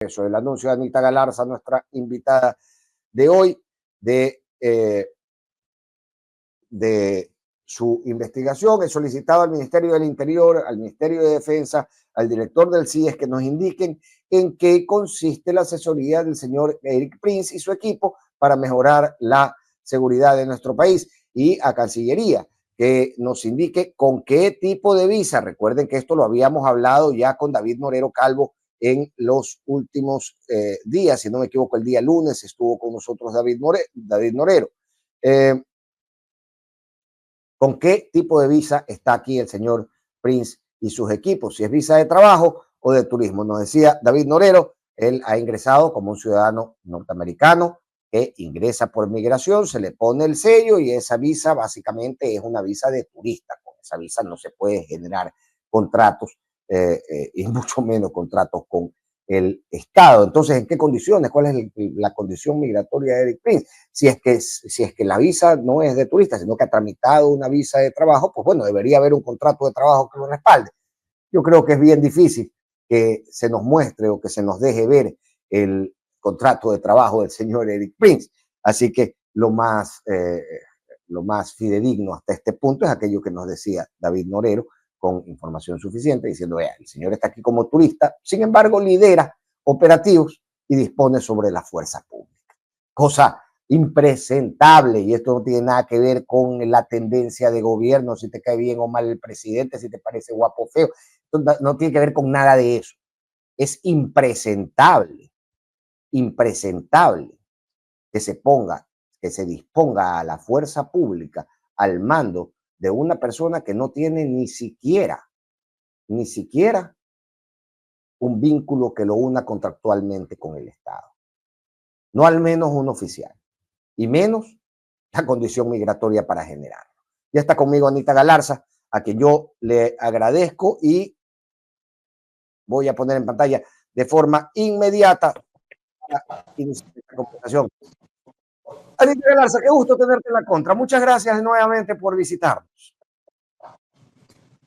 Eso, el anuncio de Anita Galarza, nuestra invitada de hoy, de su investigación. He solicitado al Ministerio del Interior, al Ministerio de Defensa, al director del CIES que nos indiquen en qué consiste la asesoría del señor Erik Prince y su equipo para mejorar la seguridad de nuestro país, y a Cancillería que nos indique con qué tipo de visa. Recuerden que esto lo habíamos hablado ya con David Norero Calvo en los últimos días, si no me equivoco, el día lunes estuvo con nosotros David Norero. ¿Con qué tipo de visa está aquí el señor Prince y sus equipos? Si es visa de trabajo o de turismo. Nos decía David Norero, él ha ingresado como un ciudadano norteamericano que ingresa por migración, se le pone el sello y esa visa básicamente es una visa de turista. Con esa visa no se puede generar contratos y mucho menos contratos con el Estado. Entonces, ¿en qué condiciones? ¿Cuál es la condición migratoria de Erik Prince? Si es que la visa no es de turista, sino que ha tramitado una visa de trabajo, pues bueno, debería haber un contrato de trabajo que lo respalde. Yo creo que es bien difícil que se nos muestre o que se nos deje ver el contrato de trabajo del señor Erik Prince. Así que lo más fidedigno hasta este punto es aquello que nos decía David Norero, con información suficiente, diciendo, vea, el señor está aquí como turista, sin embargo lidera operativos y dispone sobre la fuerza pública. Cosa impresentable, y esto no tiene nada que ver con la tendencia de gobierno, si te cae bien o mal el presidente, si te parece guapo o feo, no tiene que ver con nada de eso. Es impresentable que se disponga a la fuerza pública al mando de una persona que no tiene ni siquiera un vínculo que lo una contractualmente con el Estado. No al menos un oficial, y menos la condición migratoria para generarlo. Ya está conmigo Anita Galarza, a quien yo le agradezco, y voy a poner en pantalla de forma inmediata la conversación. Anita Galarza, qué gusto tenerte en la contra. Muchas gracias nuevamente por visitarnos.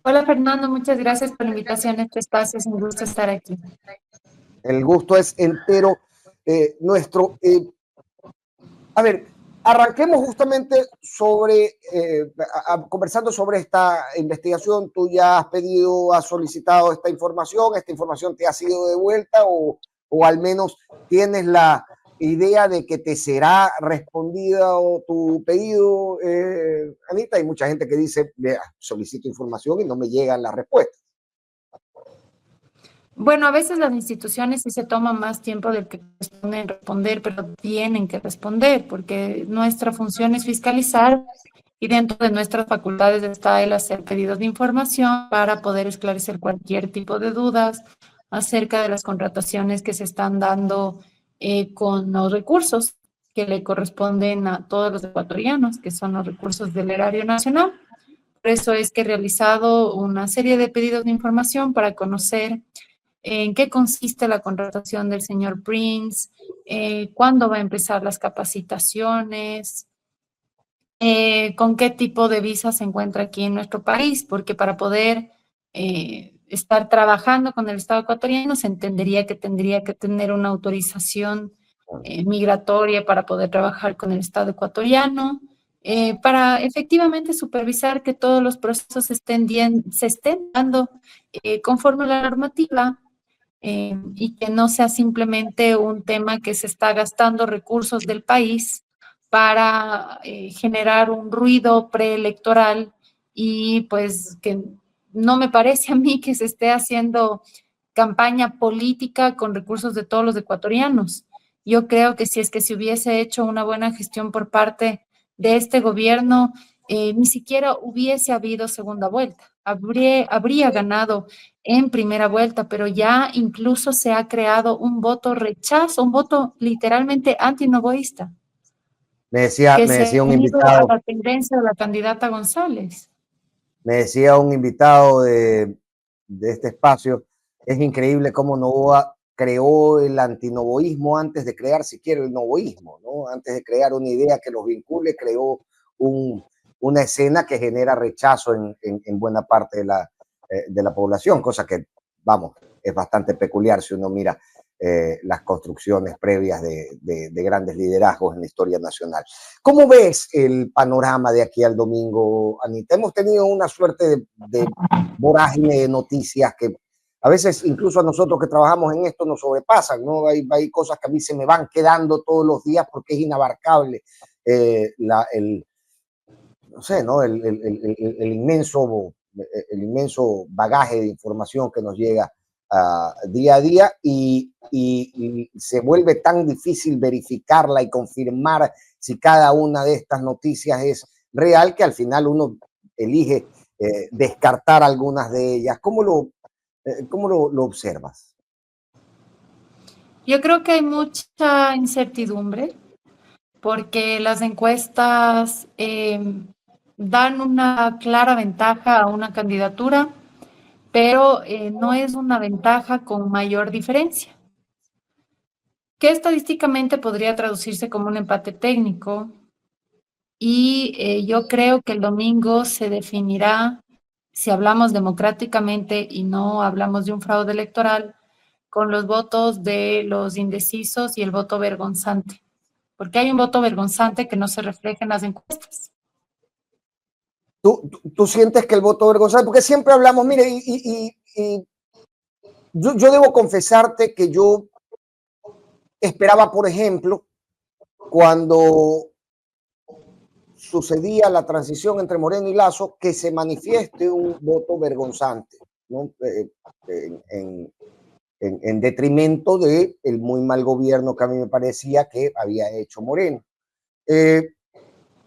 Hola Fernando, muchas gracias por la invitación a este espacio, es un gusto estar aquí. El gusto es entero nuestro. A ver, arranquemos justamente sobre, conversando sobre esta investigación. Tú ya has pedido, has solicitado esta información te ha sido devuelta, o al menos tienes la idea de que te será respondida tu pedido, Anita. Hay mucha gente que dice, vea, solicito información y no me llegan las respuestas. Bueno, a veces las instituciones sí se toman más tiempo del que corresponde en responder, pero tienen que responder porque nuestra función es fiscalizar, y dentro de nuestras facultades está el hacer pedidos de información para poder esclarecer cualquier tipo de dudas acerca de las contrataciones que se están dando con los recursos que le corresponden a todos los ecuatorianos, que son los recursos del erario nacional. Por eso es que he realizado una serie de pedidos de información para conocer en qué consiste la contratación del señor Prince, cuándo va a empezar las capacitaciones, con qué tipo de visa se encuentra aquí en nuestro país, porque para poder estar trabajando con el Estado ecuatoriano se entendería que tendría que tener una autorización migratoria para poder trabajar con el Estado ecuatoriano, para efectivamente supervisar que todos los procesos se estén dando conforme a la normativa, y que no sea simplemente un tema que se está gastando recursos del país para generar un ruido preelectoral, y pues que no me parece a mí que se esté haciendo campaña política con recursos de todos los ecuatorianos. Yo creo que si es que se hubiese hecho una buena gestión por parte de este gobierno, ni siquiera hubiese habido segunda vuelta. Habría ganado en primera vuelta, pero ya incluso se ha creado un voto rechazo, un voto literalmente antinovoísta, Me decía un unido a invitado, la tendencia de la candidata González. de este espacio, es increíble cómo Novoa creó el antinovoísmo antes de crear siquiera el novoísmo, ¿no? Antes de crear una idea que los vincule, creó una escena que genera rechazo en buena parte de la población, cosa que, vamos, es bastante peculiar si uno mira las construcciones previas de grandes liderazgos en la historia nacional. ¿Cómo ves el panorama de aquí al domingo, Anita? Hemos tenido una suerte de vorágine de noticias que a veces incluso a nosotros que trabajamos en esto nos sobrepasan, ¿no? Hay cosas que a mí se me van quedando todos los días porque es inabarcable no sé, ¿no? El inmenso bagaje de información que nos llega día a día y se vuelve tan difícil verificarla y confirmar si cada una de estas noticias es real que al final uno elige descartar algunas de ellas. ¿Cómo lo observas? Yo creo que hay mucha incertidumbre porque las encuestas dan una clara ventaja a una candidatura, pero no es una ventaja con mayor diferencia, que estadísticamente podría traducirse como un empate técnico. Y yo creo que el domingo se definirá, si hablamos democráticamente y no hablamos de un fraude electoral, con los votos de los indecisos y el voto vergonzante, porque hay un voto vergonzante que no se refleja en las encuestas. ¿Tú sientes que el voto vergonzante? Porque siempre hablamos, mire, y yo debo confesarte que yo esperaba, por ejemplo, cuando sucedía la transición entre Moreno y Lasso, que se manifieste un voto vergonzante, ¿no? En detrimento del muy mal gobierno que a mí me parecía que había hecho Moreno.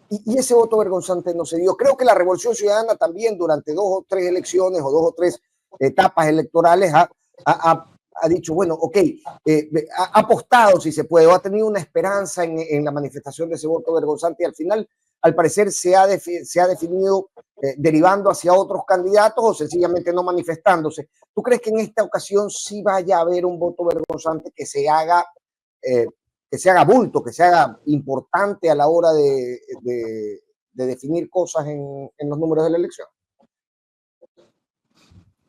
Y ese voto vergonzante no se dio. Creo que la Revolución Ciudadana también durante 2 o 3 elecciones o 2 o 3 etapas electorales ha dicho, bueno, ok, ha apostado si se puede, o ha tenido una esperanza en la manifestación de ese voto vergonzante y al final, al parecer, se ha definido derivando hacia otros candidatos o sencillamente no manifestándose. ¿Tú crees que en esta ocasión sí vaya a haber un voto vergonzante que se haga bulto, que se haga importante a la hora de definir cosas en los números de la elección?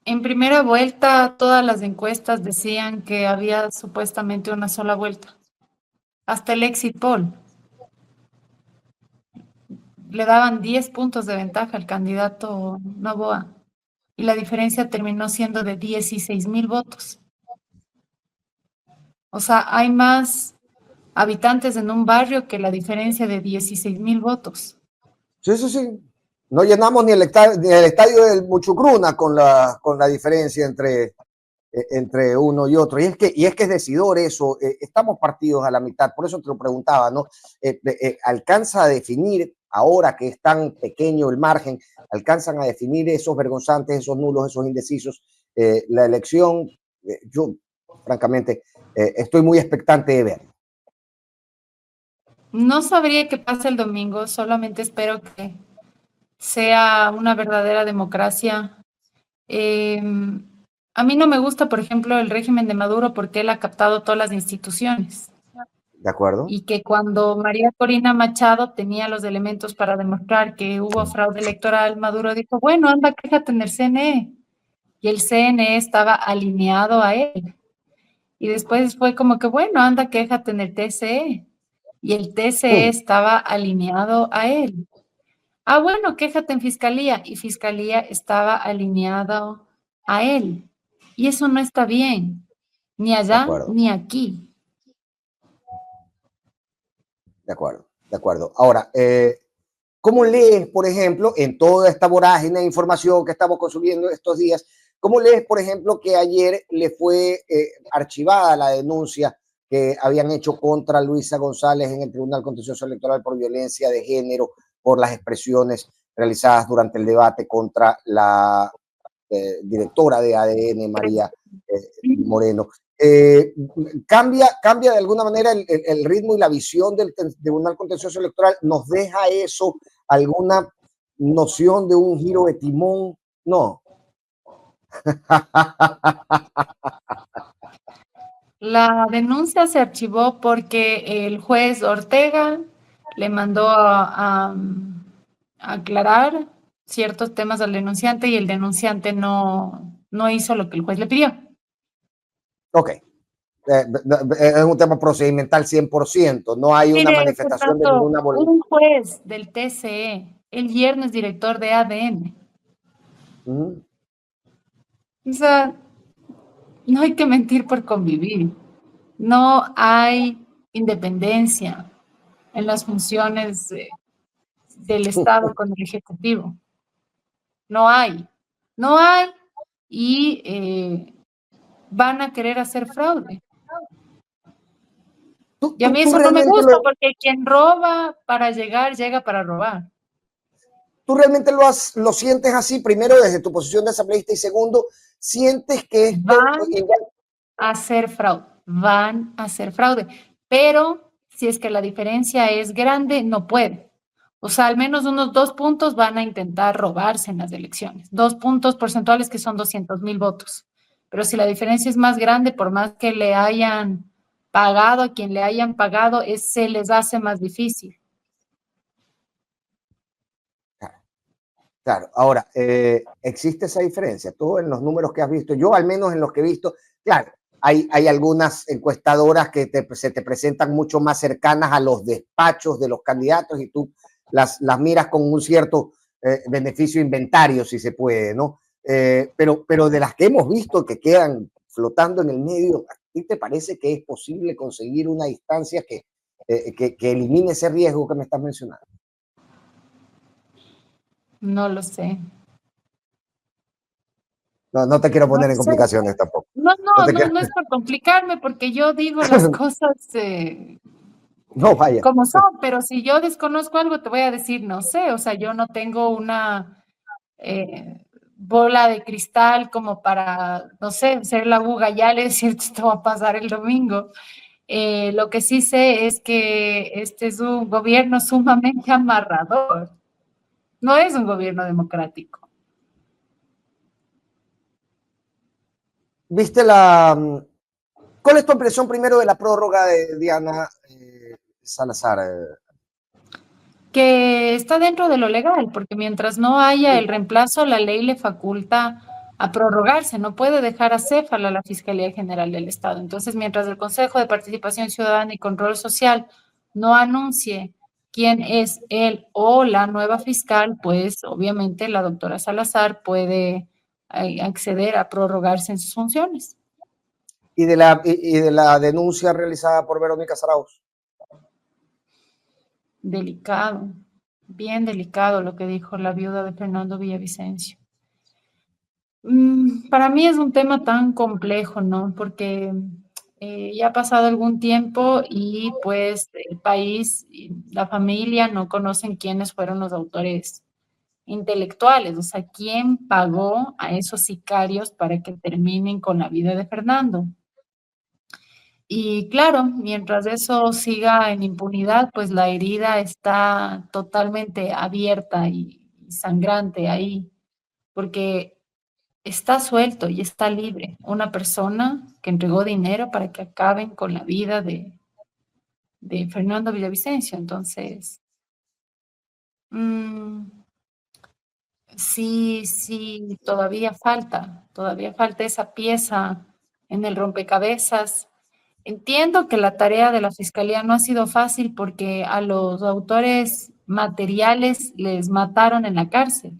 En primera vuelta, todas las encuestas decían que había supuestamente una sola vuelta. Hasta el exit poll. Le daban 10 puntos de ventaja al candidato Noboa. Y la diferencia terminó siendo de 16,000 votos. O sea, hay más habitantes en un barrio que la diferencia de 16,000 votos. Sí, sí, sí. No llenamos ni el estadio del Muchucruna con la diferencia entre uno y otro. Y es que es decidor eso. Estamos partidos a la mitad. Por eso te lo preguntaba, ¿no? ¿Alcanza a definir, ahora que es tan pequeño el margen, alcanzan a definir esos vergonzantes, esos nulos, esos indecisos? La elección, yo, francamente, estoy muy expectante de ver. No sabría qué pasa el domingo, solamente espero que sea una verdadera democracia. A mí no me gusta, por ejemplo, el régimen de Maduro porque él ha captado todas las instituciones. ¿De acuerdo? Y que cuando María Corina Machado tenía los elementos para demostrar que hubo fraude electoral, Maduro dijo, bueno, anda, quéjate en el CNE. Y el CNE estaba alineado a él. Y después fue como que, bueno, anda, quéjate en el TCE. Y el TCE estaba alineado a él. Ah, bueno, quéjate en Fiscalía. Y Fiscalía estaba alineado a él. Y eso no está bien, ni De allá acuerdo. ni aquí. De acuerdo, de acuerdo. Ahora, ¿cómo lees, por ejemplo, en toda esta vorágine de información que estamos consumiendo estos días, cómo lees, por ejemplo, que ayer le fue archivada la denuncia que habían hecho contra Luisa González en el Tribunal Contencioso Electoral por violencia de género, por las expresiones realizadas durante el debate contra la directora de ADN, María Moreno? ¿Cambia de alguna manera el ritmo y la visión del Tribunal Contencioso Electoral? ¿Nos deja eso alguna noción de un giro de timón? No. La denuncia se archivó porque el juez Ortega le mandó a aclarar ciertos temas al denunciante y el denunciante no hizo lo que el juez le pidió. Ok, es un tema procedimental 100%, no hay una Mire, manifestación de Fernando, ninguna voluntad. un juez del TCE, el viernes director de ADN. O sea, no hay que mentir por convivir. No hay independencia en las funciones del Estado con el Ejecutivo. No hay. No hay y van a querer hacer fraude. Y a mí Tú eso no me realmente gusta porque quien roba para llegar, llega para robar. ¿Tú realmente lo sientes así, primero desde tu posición de asambleísta y segundo, sientes que esto Van igual... a hacer fraude, van a hacer fraude, pero si es que la diferencia es grande, no puede. O sea, al menos unos 2 puntos van a intentar robarse en las elecciones. 2 puntos porcentuales que son 200,000 votos. Pero si la diferencia es más grande, por más que le hayan pagado a quien le hayan pagado, se les hace más difícil. Claro, ahora, existe esa diferencia. Tú en los números que has visto, yo al menos en los que he visto, claro, hay algunas encuestadoras que se te presentan mucho más cercanas a los despachos de los candidatos y tú las miras con un cierto beneficio inventario, si se puede, ¿no? Pero de las que hemos visto que quedan flotando en el medio, ¿a ti te parece que es posible conseguir una distancia que elimine ese riesgo que me estás mencionando? No lo sé. No, no te quiero No poner en sé. complicaciones tampoco. No, No no, te no, quiero... no es por complicarme, porque yo digo las cosas No, vaya. como son, pero si yo desconozco algo, te voy a decir, no sé, o sea, yo no tengo una bola de cristal como para, no sé, ser la Gayale y decir esto va a pasar el domingo. Lo que sí sé es que este es un gobierno sumamente amarrador, no es un gobierno democrático. ¿Viste la... ¿Cuál es tu impresión primero de la prórroga de Diana Salazar? Que está dentro de lo legal, porque mientras no haya el reemplazo, la ley le faculta a prorrogarse, no puede dejar a Céfala la Fiscalía General del Estado. Entonces, mientras el Consejo de Participación Ciudadana y Control Social no anuncie quién es él o la nueva fiscal, pues obviamente la doctora Salazar puede acceder a prorrogarse en sus funciones. Y de la denuncia realizada por Verónica Zarauz. Delicado, bien delicado lo que dijo la viuda de Fernando Villavicencio. Para mí es un tema tan complejo, ¿no? Porque ya ha pasado algún tiempo y pues el país y la familia no conocen quiénes fueron los autores intelectuales, o sea, quién pagó a esos sicarios para que terminen con la vida de Fernando. Y claro, mientras eso siga en impunidad, pues la herida está totalmente abierta y sangrante ahí, porque está suelto y está libre una persona que entregó dinero para que acaben con la vida de Fernando Villavicencio. Entonces, mmm, sí, sí, todavía falta esa pieza en el rompecabezas. Entiendo que la tarea de la Fiscalía no ha sido fácil porque a los autores materiales les mataron en la cárcel.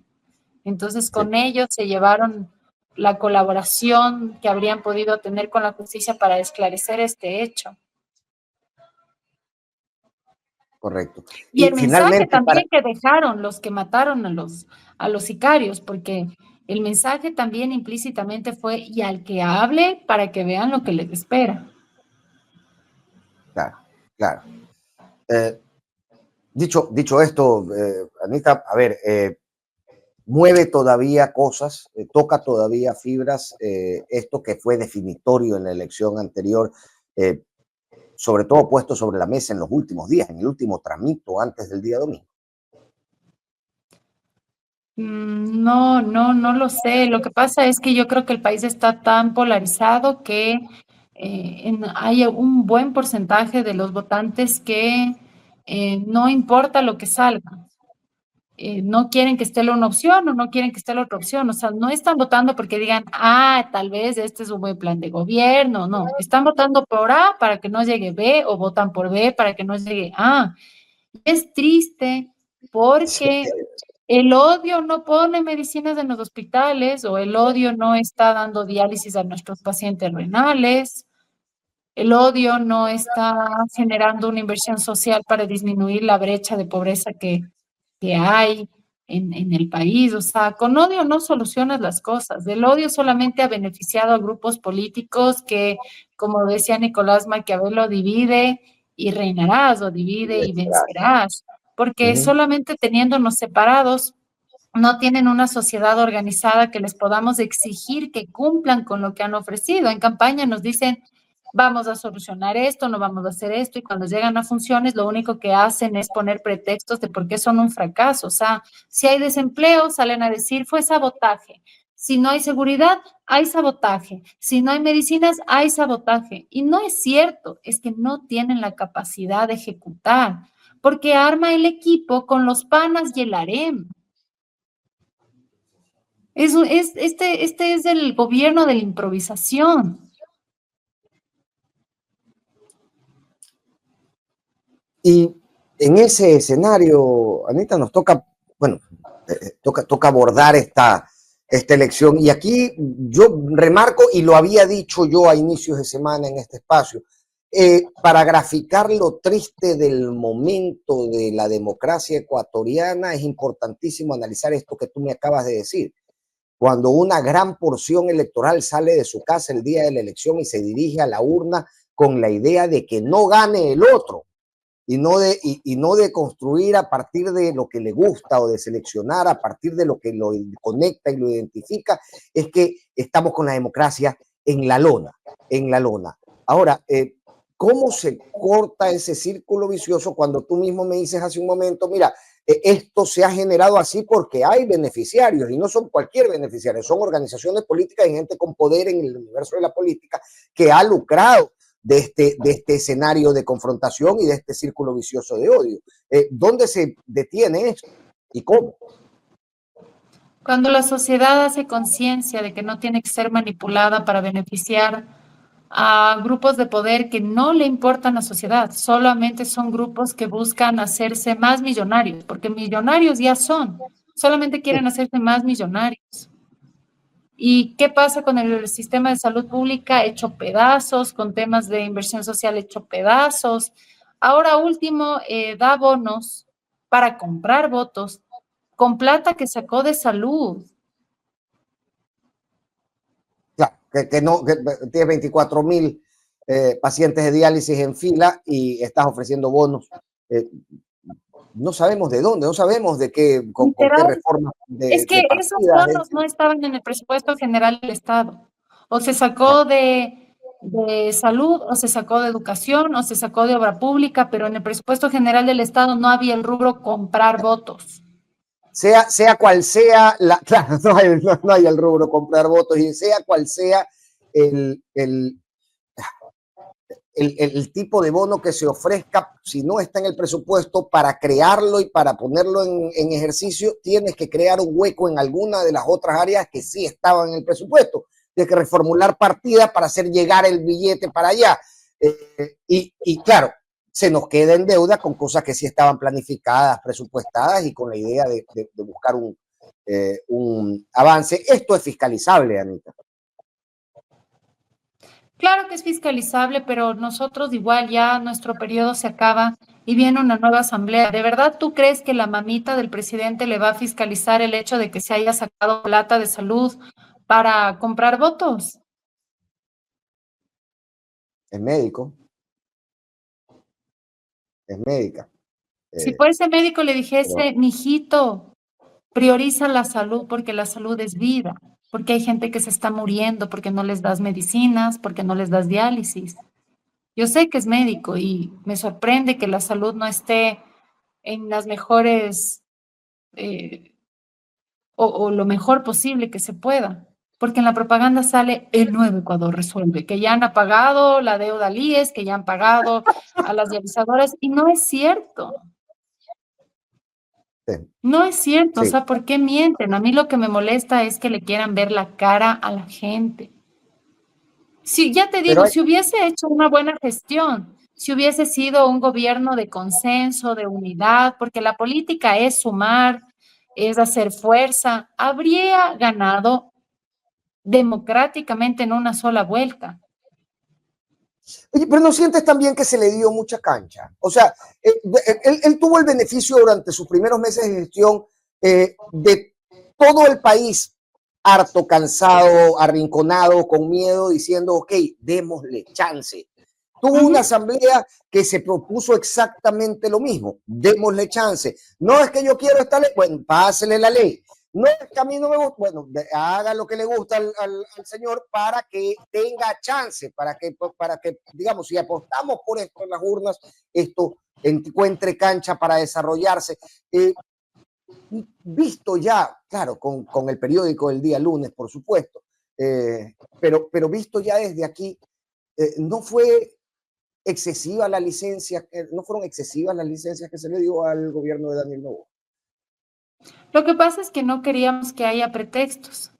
Entonces, Sí, con ellos se llevaron la colaboración que habrían podido tener con la justicia para esclarecer este hecho. correcto. Y Y el mensaje finalmente, también que dejaron los que mataron a los sicarios, porque el mensaje también implícitamente fue, y al que hable para que vean lo que les espera. claro, claro. Eh, dicho esto, Anita, a ver, mueve todavía cosas, toca todavía fibras, esto que fue definitorio en la elección anterior, eh, sobre todo puesto sobre la mesa en los últimos días, en el último tramito antes del día domingo. No, no, no lo sé. Lo que pasa es que yo creo que el país está tan polarizado que hay un buen porcentaje de los votantes que no importa lo que salga. no quieren que esté la una opción o no quieren que esté la otra opción. O sea, no están votando porque digan, ah, tal vez este es un buen plan de gobierno. No, están votando por A para que no llegue B o votan por B para que no llegue A. Es triste Sí, porque el odio no pone medicinas en los hospitales o el odio no está dando diálisis a nuestros pacientes renales. El odio no está generando una inversión social para disminuir la brecha de pobreza que hay en el país. O sea, con odio no solucionas las cosas. El odio solamente ha beneficiado a grupos políticos que, como decía Nicolás Maquiavelo, divide y reinarás o divide y vencerás. Porque ujú, solamente teniéndonos separados no tienen una sociedad organizada que les podamos exigir que cumplan con lo que han ofrecido. En campaña nos dicen, vamos a solucionar esto, no vamos a hacer esto, y cuando llegan a funciones lo único que hacen es poner pretextos de por qué son un fracaso. O sea, si hay desempleo, salen a decir, fue sabotaje. Si no hay seguridad, hay sabotaje. Si no hay medicinas, hay sabotaje. Y no es cierto, es que no tienen la capacidad de ejecutar, porque arma el equipo con los panas y el harem. Este es el gobierno de la improvisación. y en ese escenario, Anita, nos toca, bueno, toca abordar esta elección. Y aquí yo remarco, y lo había dicho yo a inicios de semana en este espacio, para graficar lo triste del momento de la democracia ecuatoriana, es importantísimo analizar esto que tú me acabas de decir. Cuando una gran porción electoral sale de su casa el día de la elección y se dirige a la urna con la idea de que no gane el otro, y no de construir a partir de lo que le gusta o de seleccionar a partir de lo que lo conecta y lo identifica, es que estamos con la democracia en la lona, en la lona. Ahora, ¿cómo se corta ese círculo vicioso cuando tú mismo me dices hace un momento, mira, esto se ha generado así porque hay beneficiarios y no son cualquier beneficiario, son organizaciones políticas y gente con poder en el universo de la política que ha lucrado de este escenario de confrontación y de este círculo vicioso de odio? ¿Dónde se detiene esto y cómo? Cuando la sociedad hace conciencia de que no tiene que ser manipulada para beneficiar a grupos de poder que no le importan a la sociedad, solamente son grupos que buscan hacerse más millonarios, porque millonarios ya son, solamente quieren hacerse más millonarios. ¿Y qué pasa con el sistema de salud pública hecho pedazos, con temas de inversión social hecho pedazos? Ahora último, da bonos para comprar votos con plata que sacó de salud. Claro, que no, que tienes 24,000 pacientes de diálisis en fila y estás ofreciendo bonos. Eh, no sabemos de dónde, no sabemos de qué, con qué Literal, reforma es de que esos partidas. bonos no estaban en el presupuesto general del Estado. O se sacó de salud, o se sacó de educación, o se sacó de obra pública, pero en el presupuesto general del Estado no había el rubro comprar votos. Sea cual sea, claro, no hay el rubro comprar votos, y sea cual sea el, el, el tipo de bono que se ofrezca, si no está en el presupuesto, para crearlo y para ponerlo en ejercicio, tienes que crear un hueco en alguna de las otras áreas que sí estaban en el presupuesto. Tienes que reformular partidas para hacer llegar el billete para allá. Y claro, se nos queda en deuda con cosas que sí estaban planificadas, presupuestadas y con la idea de buscar un avance. Esto es fiscalizable, Anita. Claro que es fiscalizable, pero nosotros igual ya nuestro periodo se acaba y viene una nueva asamblea. ¿De verdad tú crees que la mamita del presidente le va a fiscalizar el hecho de que se haya sacado plata de salud para comprar votos? Es médico, es médica. Si Eh, por ese médico le pero dijese, mijito, prioriza la salud porque la salud es vida, porque hay gente que se está muriendo porque no les das medicinas, porque no les das diálisis. Yo sé que es médico y me sorprende que la salud no esté en las mejores eh, o lo mejor posible que se pueda, porque en la propaganda sale el nuevo Ecuador resuelve, que ya han pagado la deuda al IES, que ya han pagado a las realizadoras y no es cierto. Sí, No es cierto, o sí. sea, ¿por qué mienten? A mí lo que me molesta es que le quieran ver la cara a la gente. Sí, ya te Pero digo, si hubiese hecho una buena gestión, si hubiese sido un gobierno de consenso, de unidad, porque la política es sumar, es hacer fuerza, habría ganado democráticamente en una sola vuelta. oye, pero ¿no sientes también que se le dio mucha cancha? O sea, él tuvo el beneficio durante sus primeros meses de gestión de todo el país harto, cansado, arrinconado, con miedo, diciendo, ok, démosle chance. Tuvo una Ujú. asamblea que se propuso exactamente lo mismo, démosle chance. No es que yo quiero esta ley, bueno, pásele la ley. No es que a mí no me gusta, bueno, haga lo que le gusta al señor para que tenga chance, para que, digamos, si apostamos por esto en las urnas, esto encuentre cancha para desarrollarse. Visto ya, claro, con el periódico del día lunes, por supuesto, pero visto ya desde aquí, no fue excesiva la licencia, no fueron excesivas las licencias que se le dio al gobierno de Daniel Noboa. Lo que pasa es que no queríamos que haya pretextos,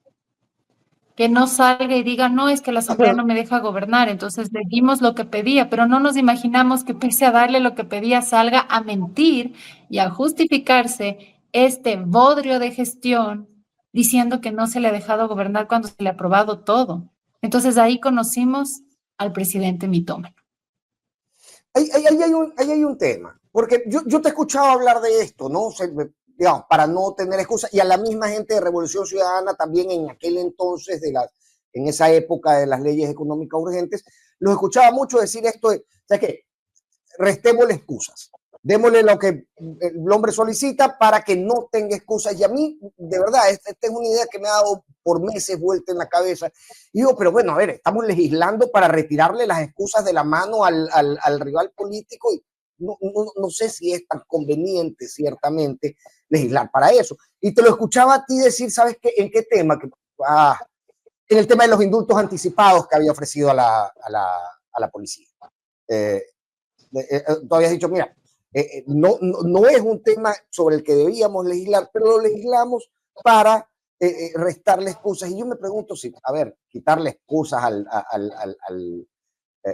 que no salga y diga, no, es que la Asamblea no me deja gobernar, entonces le dimos lo que pedía, pero no nos imaginamos que pese a darle lo que pedía, salga a mentir y a justificarse este bodrio de gestión diciendo que no se le ha dejado gobernar cuando se le ha aprobado todo. Entonces ahí conocimos al presidente mitómano. Ahí hay un tema, porque yo te he escuchado hablar de esto, ¿no? O sea, digamos, para no tener excusa, y a la misma gente de Revolución Ciudadana también en aquel entonces, en esa época de las leyes económicas urgentes, los escuchaba mucho decir esto de, ¿sabes qué? Restémosle excusas. Démosle lo que el hombre solicita para que no tenga excusas. Y a mí, de verdad, esta es una idea que me ha dado por meses vuelta en la cabeza. Y digo, pero bueno, a ver, estamos legislando para retirarle las excusas de la mano al rival político y no sé si es tan conveniente, ciertamente, legislar para eso. Y te lo escuchaba a ti decir, ¿sabes qué? ¿En qué tema? En el tema de los indultos anticipados que había ofrecido a la policía. Eh, tú habías dicho, mira, no es un tema sobre el que debíamos legislar, pero lo legislamos para restarle excusas. Y yo me pregunto si, a ver, quitarle excusas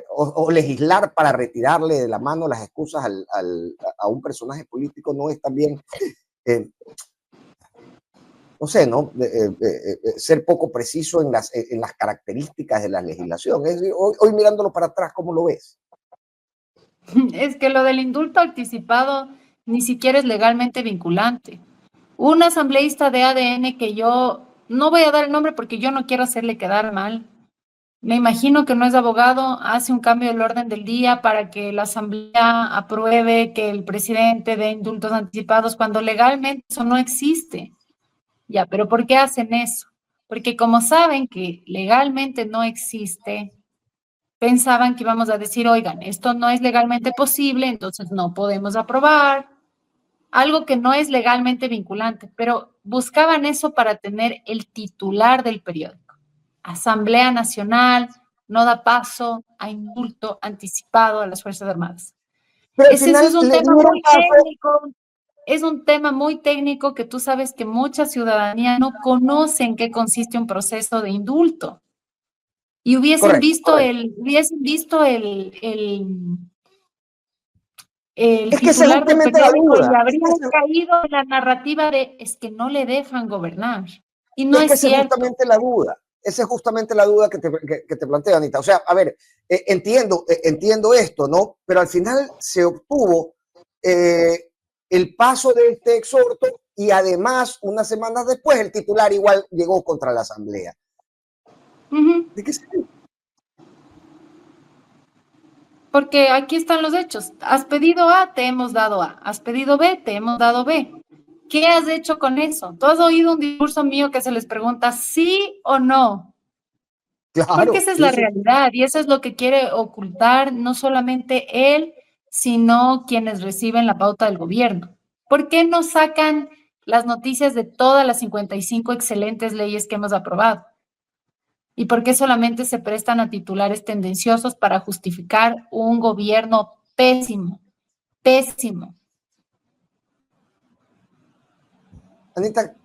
o legislar para retirarle de la mano las excusas a un personaje político no es también, eh, no sé, ¿no? Ser poco preciso en las características de la legislación. Es decir, hoy mirándolo para atrás, ¿cómo lo ves? Es que lo del indulto anticipado ni siquiera es legalmente vinculante. Un asambleísta de ADN que yo no voy a dar el nombre porque yo no quiero hacerle quedar mal. Me imagino que no es abogado, hace un cambio del orden del día para que la asamblea apruebe que el presidente dé indultos anticipados cuando legalmente eso no existe. Ya, pero ¿por qué hacen eso? Porque como saben que legalmente no existe, pensaban que íbamos a decir, oigan, esto no es legalmente posible, entonces no podemos aprobar, algo que no es legalmente vinculante, pero buscaban eso para tener el titular del periódico. Asamblea Nacional no da paso a indulto anticipado a las Fuerzas Armadas. Pero al Eso final es un le tema dieron muy paso. técnico, es un tema muy técnico que tú sabes que mucha ciudadanía no conoce en qué consiste un proceso de indulto. Y Correcto, correcto. hubiesen visto el Es que esa es titular del justamente la periódico y duda. habrían caído en la narrativa de es que no le dejan gobernar. Y no Es que es esa es cierto. justamente la duda. Esa es justamente la duda que te planteo, Anita. O sea, a ver, entiendo esto, ¿no? Pero al final se obtuvo el paso de este exhorto y además, unas semanas después, el titular igual llegó contra la Asamblea. Ujú. ¿De qué se Porque aquí están los hechos. Has pedido A, te hemos dado A. Has pedido B, te hemos dado B. ¿Qué has hecho con eso? ¿Tú has oído un discurso mío que se les pregunta sí o no? Porque Claro, esa es sí, la sí. realidad y eso es lo que quiere ocultar no solamente él, sino quienes reciben la pauta del gobierno. ¿Por qué no sacan las noticias de todas las 55 excelentes leyes que hemos aprobado? ¿Y por qué solamente se prestan a titulares tendenciosos para justificar un gobierno pésimo, pésimo? Anita,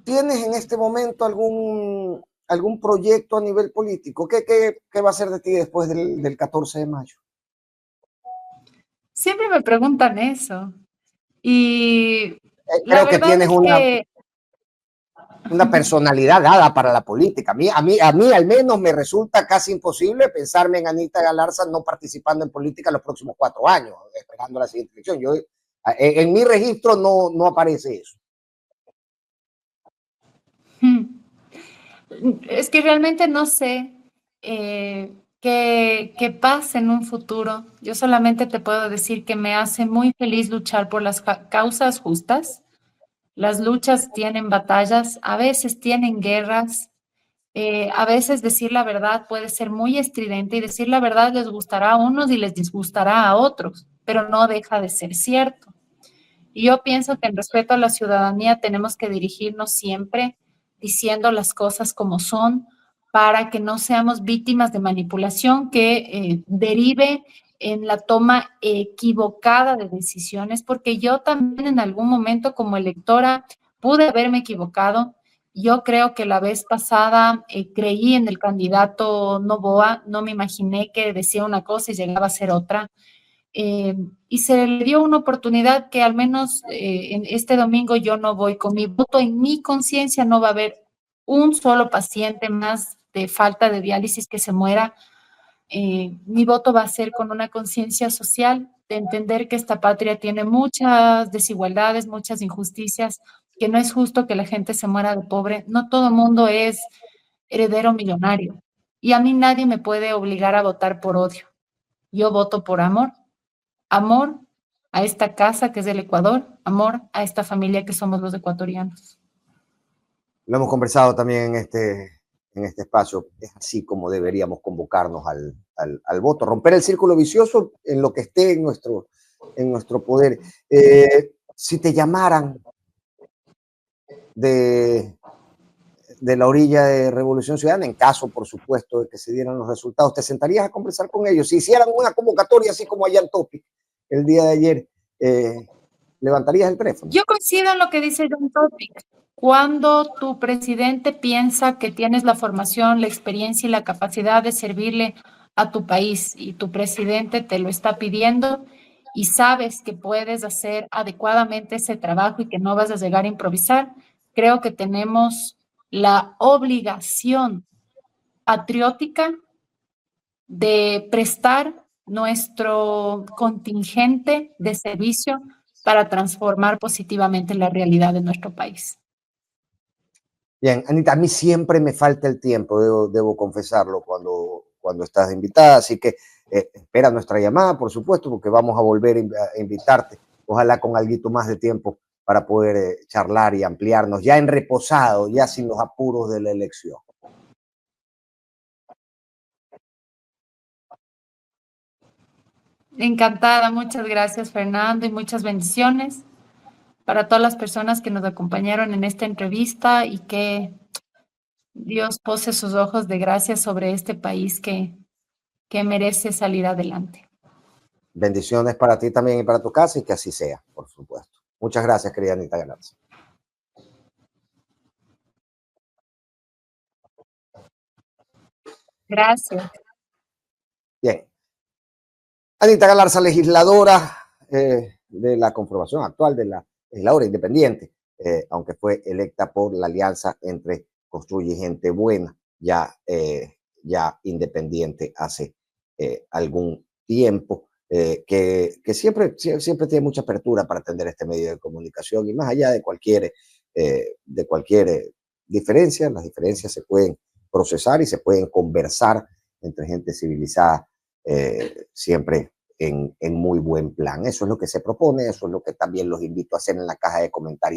¿tienes en este momento algún proyecto a nivel político? ¿Qué va a ser de ti después del 14 de mayo? Siempre me preguntan eso. Y la Creo que verdad tienes es que una personalidad dada para la política. A mí al menos me resulta casi imposible pensarme en Anita Galarza no participando en política los próximos 4 años, esperando la siguiente elección. En mi registro no aparece eso. es que realmente no sé qué pasa en un futuro. Yo solamente te puedo decir que me hace muy feliz luchar por las causas justas. Las luchas tienen batallas, a veces tienen guerras, a veces decir la verdad puede ser muy estridente y decir la verdad les gustará a unos y les disgustará a otros, pero no deja de ser cierto. Y yo pienso que en respeto a la ciudadanía tenemos que dirigirnos siempre diciendo las cosas como son para que no seamos víctimas de manipulación que derive en la toma equivocada de decisiones, porque yo también en algún momento como electora pude haberme equivocado. Yo creo que la vez pasada creí en el candidato Noboa, no me imaginé que decía una cosa y llegaba a ser otra. Y se le dio una oportunidad que al menos en este domingo yo no voy con mi voto en mi conciencia, no va a haber un solo paciente más de falta de diálisis que se muera. Mi voto va a ser con una conciencia social de entender que esta patria tiene muchas desigualdades, muchas injusticias, que no es justo que la gente se muera de pobre. No todo el mundo es heredero millonario. Y a mí nadie me puede obligar a votar por odio. Yo voto por amor. Amor a esta casa que es del Ecuador, amor a esta familia que somos los ecuatorianos. Lo hemos conversado también en este espacio. Es así como deberíamos convocarnos al voto, romper el círculo vicioso en lo que esté en nuestro poder. Si te llamaran de la orilla de Revolución Ciudadana, en caso, por supuesto, de que se dieran los resultados, ¿te sentarías a conversar con ellos? Si hicieran una convocatoria así como allá en Topic el día de ayer, ¿levantarías el teléfono? Yo coincido en lo que dice John Topic. Cuando tu presidente piensa que tienes la formación, la experiencia y la capacidad de servirle a tu país y tu presidente te lo está pidiendo y sabes que puedes hacer adecuadamente ese trabajo y que no vas a llegar a improvisar, creo que tenemos la obligación patriótica de prestar nuestro contingente de servicio para transformar positivamente la realidad de nuestro país. Bien, Anita, a mí siempre me falta el tiempo, debo confesarlo, cuando estás invitada, así que espera nuestra llamada, por supuesto, porque vamos a volver a invitarte, ojalá con algo más de tiempo para poder charlar y ampliarnos, ya en reposado, ya sin los apuros de la elección. Encantada, muchas gracias Fernando y muchas bendiciones para todas las personas que nos acompañaron en esta entrevista y que Dios pose sus ojos de gracia sobre este país que merece salir adelante. Bendiciones para ti también y para tu casa y que así sea, por supuesto. Muchas gracias, querida Anita Galarza. Gracias. Bien. Anita Galarza, legisladora de la conformación actual de la legisladora independiente, aunque fue electa por la alianza entre Construye Gente Buena, ya independiente hace algún tiempo, que siempre tiene mucha apertura para atender este medio de comunicación y más allá de cualquier diferencia, las diferencias se pueden procesar y se pueden conversar entre gente civilizada, siempre en muy buen plan. Eso es lo que se propone, eso es lo que también los invito a hacer en la caja de comentarios.